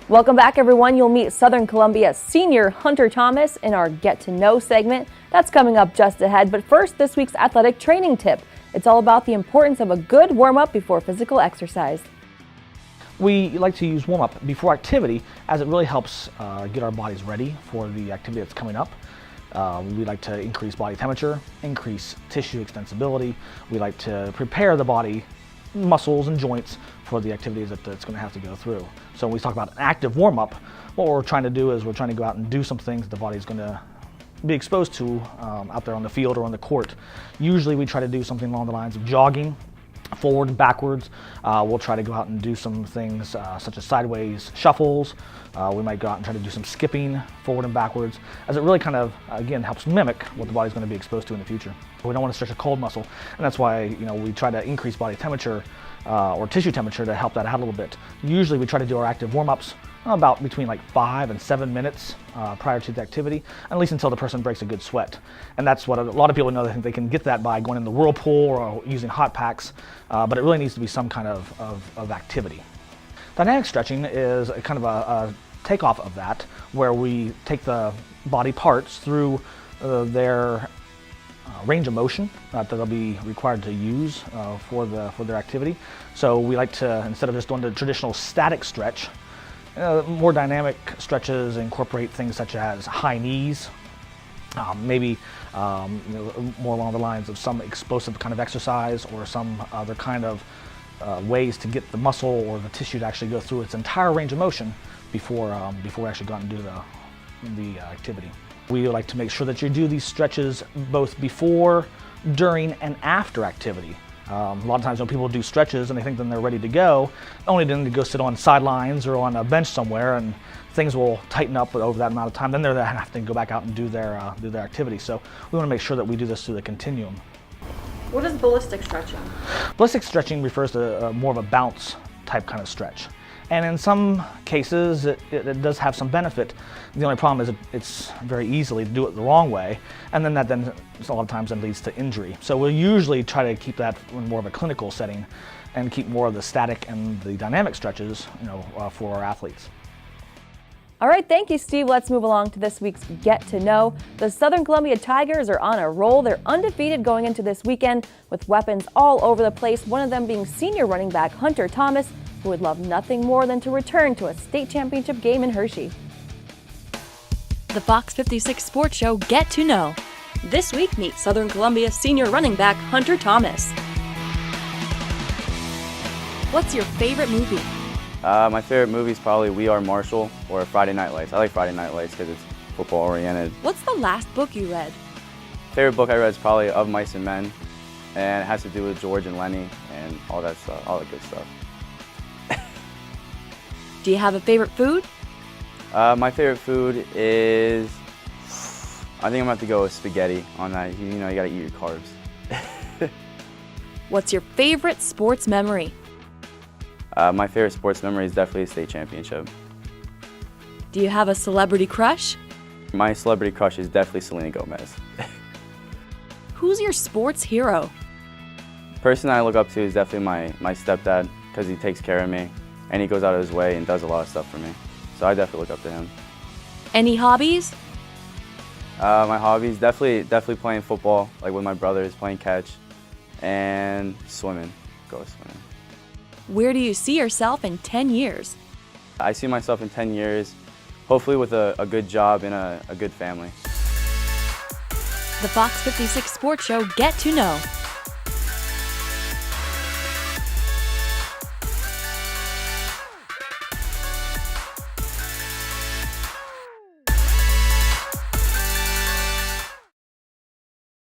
Welcome back, everyone. You'll meet Southern Columbia senior Hunter Thomas in our Get to Know segment. That's coming up just ahead. But first, this week's athletic training tip. It's all about the importance of a good warm-up before physical exercise. We like to use warm-up before activity as it really helps get our bodies ready for the activity that's coming up. We like to increase body temperature, increase tissue extensibility. We like to prepare the body, muscles and joints for the activities that it's going to have to go through. So when we talk about an active warm-up, what we're trying to do is we're trying to go out and do some things that the body's going to be exposed to out there on the field or on the court. Usually we try to do something along the lines of jogging, forward and backwards. We'll try to go out and do some things such as sideways shuffles. We might go out and try to do some skipping forward and backwards, as it really kind of, again, helps mimic what the body's going to be exposed to in the future. We don't want to stretch a cold muscle, and that's why we try to increase body temperature or tissue temperature to help that out a little bit. Usually we try to do our active warm-ups about between like 5 and 7 minutes prior to the activity, at least until the person breaks a good sweat. And that's what a lot of people know. They think they can get that by going in the whirlpool or using hot packs, but it really needs to be some kind of activity. Dynamic stretching is a kind of a takeoff of that, where we take the body parts through their range of motion that they'll be required to use for their activity. So we like to, instead of just doing the traditional static stretch, more dynamic stretches incorporate things such as high knees, maybe more along the lines of some explosive kind of exercise or some other kind of ways to get the muscle or the tissue to actually go through its entire range of motion before we actually go out and do the activity. We like to make sure that you do these stretches both before, during, and after activity. A lot of times when people do stretches and they think then they're ready to go, only then to go sit on sidelines or on a bench somewhere and things will tighten up over that amount of time. Then they're going to have to go back out and do their activity. So we want to make sure that we do this through the continuum. What is ballistic stretching? Ballistic stretching refers to more of a bounce type kind of stretch. And in some cases, it does have some benefit. The only problem is it's very easily to do it the wrong way, and then a lot of times that leads to injury. So we'll usually try to keep that in more of a clinical setting and keep more of the static and the dynamic stretches, for our athletes. All right, thank you, Steve. Let's move along to this week's Get to Know. The Southern Columbia Tigers are on a roll. They're undefeated going into this weekend with weapons all over the place, one of them being senior running back Hunter Thomas, who would love nothing more than to return to a state championship game in Hershey. The FOX56 Sports Show Get to Know. This week, meet Southern Columbia senior running back Hunter Thomas. What's your favorite movie? My favorite movie is probably We Are Marshall or Friday Night Lights. I like Friday Night Lights because it's football oriented. What's the last book you read? Favorite book I read is probably Of Mice and Men, and it has to do with George and Lenny and all that stuff, all that good stuff. Do you have a favorite food? My favorite food is, I think I'm gonna have to go with spaghetti on that. You gotta eat your carbs. What's your favorite sports memory? My favorite sports memory is definitely a state championship. Do you have a celebrity crush? My celebrity crush is definitely Selena Gomez. Who's your sports hero? The person I look up to is definitely my stepdad, because he takes care of me and he goes out of his way and does a lot of stuff for me. So I definitely look up to him. Any hobbies? My hobbies, definitely playing football, like with my brothers, playing catch, and swimming, go swimming. Where do you see yourself in 10 years? I see myself in 10 years, hopefully with a good job and a good family. The FOX56 Sports Show Get to Know.